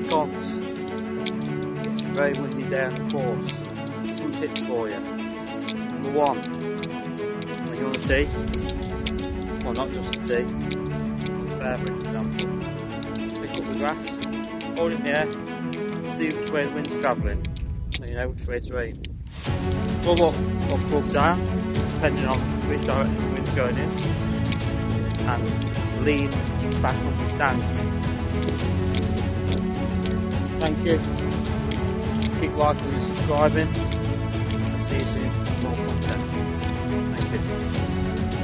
cons. It's a very windy day on the course. Some tips for you. Number one, when you're on the tee, well not just the tee, on the fairway for example, pick up the grass, hold it in the air, see which way the wind's travelling, then you know which way to aim. Club up or club down, depending on which direction the wind's going in, and lean back on the stance. Thank you. Keep liking and subscribing. And see you soon for some more content. Thank you.